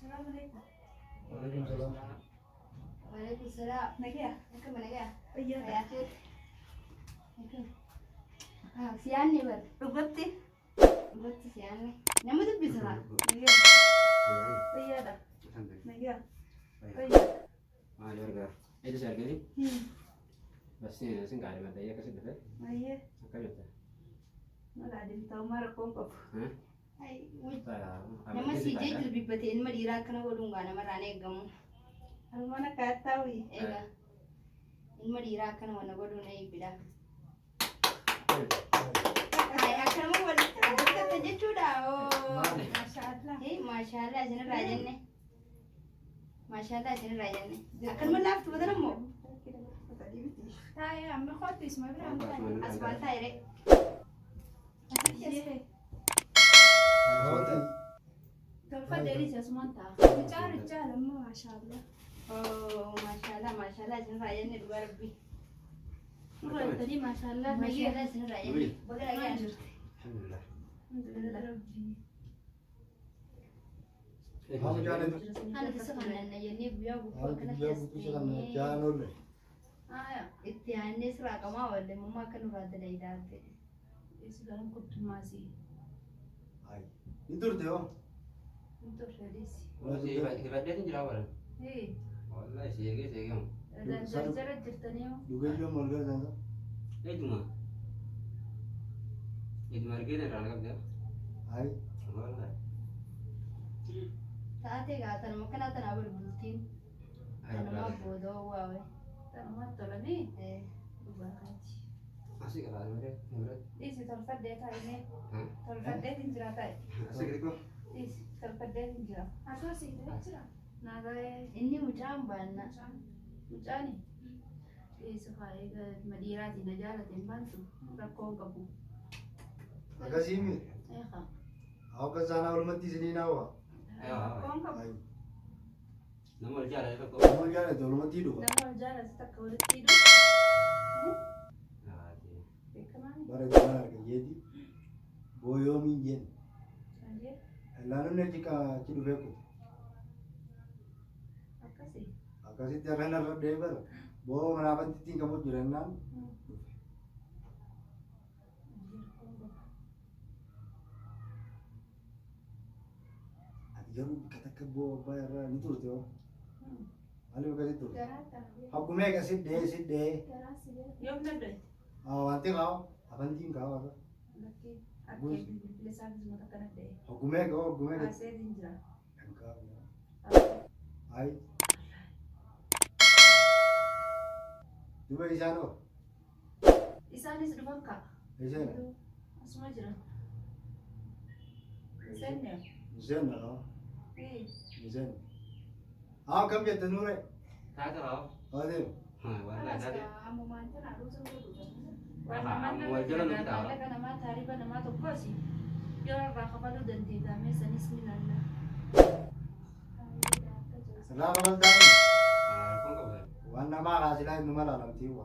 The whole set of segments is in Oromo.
السلام عليكم. وعليكم السلام. وعليكم السلام. نجيا. نكمل نجا. أيوة. يا أخي. سياني بر. ربطتي. ربطت سياني. نمو دبيتها. نجيا. أيوة. نجيا. أيوة. ما يرجع. إيه ده سرقني؟ بس إيه سنقاري ما تيجي كسر ده. أيوة. كم ما قاعدين تامر كونكو. ها؟ أي. Saya. Nama si Jay lebih betin madira kena walung gana marane gamu. Almana katawi. Ega. In madira kena wana walung na ibida. Ay akan mo wala ka taje chuda oh. Masyaallah. Hey mashallah jana rajan ne. Mashallah jana rajan ne. Akan mo laft badana mo. Tay amma khot isma bilang tay. Asmal tayre. تفضلي تسمعتا رجال رجال ما شاء الله Oh mashallah mashallah jana rajan ne dua lebih. نقول تدي ما شاء الله Mashallah jana rajan ne. Bagai lagi. الحمد لله. الحمد لله ربي हम जाने दो Ana tisakana na yeni biya buku हम kana किया कुछ करना क्या नोले aya ittihane sira kama walle mama kanu radda idarte إيش كلام كنت ماسي आई इधर थे हो أنت شريسي Hebat dia tu jelas orang. إيه والله سيجي سيجي. إذا جرجرت جرتنيو दुगे जो मर गया था Eh cuma. Itu margin ada anak dia. आई Wallah. taate ga tan makana tan abul bultin tan ma bodo wawe أنا ما طلبي eh بباكاتي Asik kalau ada mereka. إيش ترفدت هاي Hah? ترفدت إنجراتي Asik itu. إيش ترفدت إنجرا أساسي إنجرا ناقة inni mutam banna مجاني إيش خايف مديراتي نجارة بانتو ركون كبو अगसीमी eh kha आपका जाना और मत इसलिए ना हुआ ركون كبو आई Nama dia ada tu. हम क्या रहते हो मत ही डूबा لما الجارة تتكور تيدو Ah, dia. كمان बारे जाना है ये दी वो यो मी ये أجي लानू ने चिका चिड़ु बेको أكاسي अगसी तेरे ना ड्राइवर वो मनापन तीन कमो जुरना जरूर कथा कबो बायर नितुर थे हो आलू का नितुर अब घूमे का सिट दे يوم نبدأ आते खाओ अपन तीन खाओ لكن أكيد لسان زمان كنا ده अब घूमे का أسير إنجرا आई दुबई जानो إساني سلفانكا ऐसे ना اسمه جرا سنة ज़ेन ना إيه ज़ेन आओ कब ये तनूरे Tak tahu. आदे Ha, wallah خلاص tadi. عمو ما أنت نعرف سوى Awal jalan kita. لك أنا ما تعرف أنا ما تقاسي يا راقبة دنتي دامي سنسم الله सलाह कबल दानी Ah, kau kau ber. वाना मा राजिला नुमाला लमती हुआ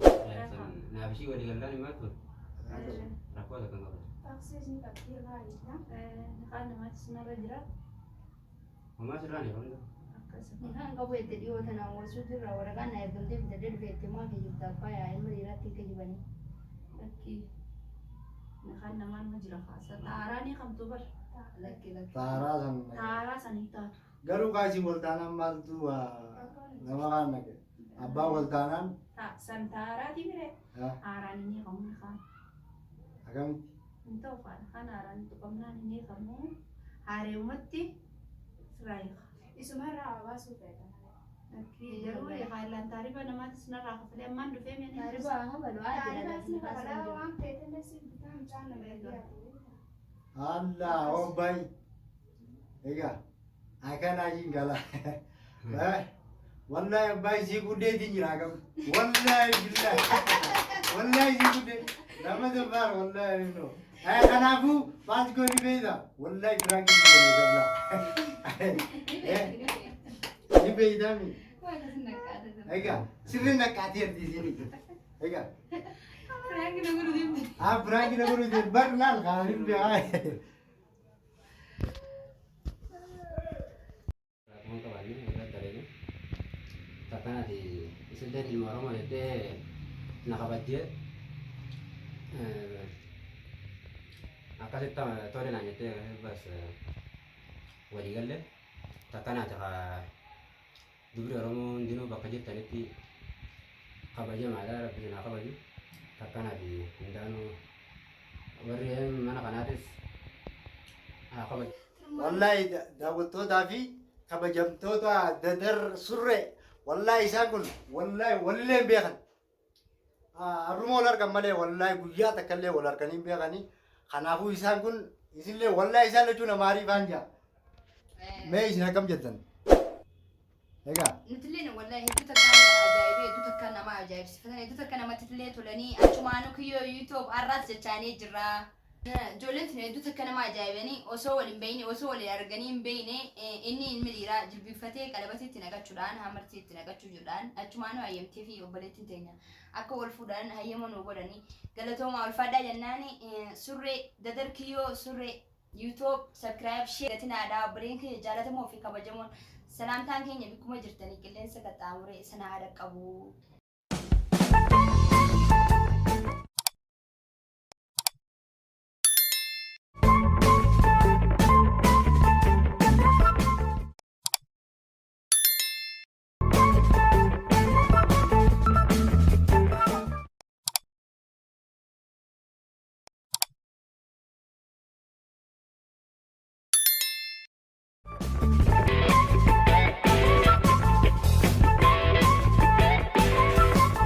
Nah, habis itu dia kan lima tu. Rapat tak kau ber. أنا ما تسمع رجلا Mama sudah ni kan. nihan ga wete di wata na wasu dira waraga na ibn de de de vete ma ke yutta pa ya in madira ti ke jibani لكي نخلنا ما نجرا خاصة تاراني خم تبر laki laki तारा सन تارا سنيتا गरु काजी बोलता ना माल तू नवागान ना के अब्बा बोलता ना تا سنتارا دي مره हाँ آراني ني خم نخان अगम انت وخان خان آراني تقمنا ني خمو هاري ومتي سرايخ اسمها الرعوة سوفيتا لكي ضروري خان لان تاريبا نما تسنا راخ فلي ما ندو فهم يعني tariba ha balu تعرف ajira اسمها فلا وان كيتا نسي بتاعم جانا بيديا अल्लाह ओ भाई एगा आका नाजी गला والله भाई जी गुडे दिन रागम والله बिल्ला والله जी गुडे लमा तो बार والله नो है अनाबू पांच को नहीं भेजा والله ड्रागी बोले जबला ये भेजा मी एगा सिर्फ ना कातियर दी sini एगा Frank naguru di आप ब्रागी ना करो दे बर लाल खाली पे आए Mohon kembali kita dari ini. Takkan di istilah di orang mana deh nak baca. Akasih tahu tahu dia nanya deh bas wali galle. Takkan ada dulu orang dino bakal jadi tadi kabaja malah bisa nak kabaja. Takkan ada indano warrior mana kanatis. Kabaja. Wallahi daawwattootaa fi kabajamtoota dadar surree wallahi isaan kun wallahi walillee beekan har'uma wal argan malee wallahi guyyaa takka illee wal arganii hin beekanii kanaafuu isaan kun isinillee wallahi isaan lachuu nama ariifaan jira mee isin akkam jettan egaa Nutilleen wallahi hedduu takkaan ajaa'ibee hedduu takkaan nama ajaa'ibsiifatan hedduu takka namatti illee tolanii achumaanuu kiyyoo yuutuub har'aas jechaanii jirra. Ijoolleen tun hedduu takka nama ajaa'ibanii osoo waliin beeyne osoo waliin arganii hin beeyne inni ilmi dhiiraa jilbiiffatee qalabatii itti naqachuudhaan hamartii itti naqachuu jiruudhaan achumaanuu hayyamtee fi obboleettiin teenya akka wal fuudhan hayyama nuu godhanii galatoomaa ulfaadhaa jennaan surree dadar kiyyoo surree yuutuub sabskiraayib shee gatinaadhaa obboleen kiyya jaalatamoo fi kabajamoon salaamtaan keenya bikkuma jirtanii qilleensa qaxxaamuree sana haadha qabu.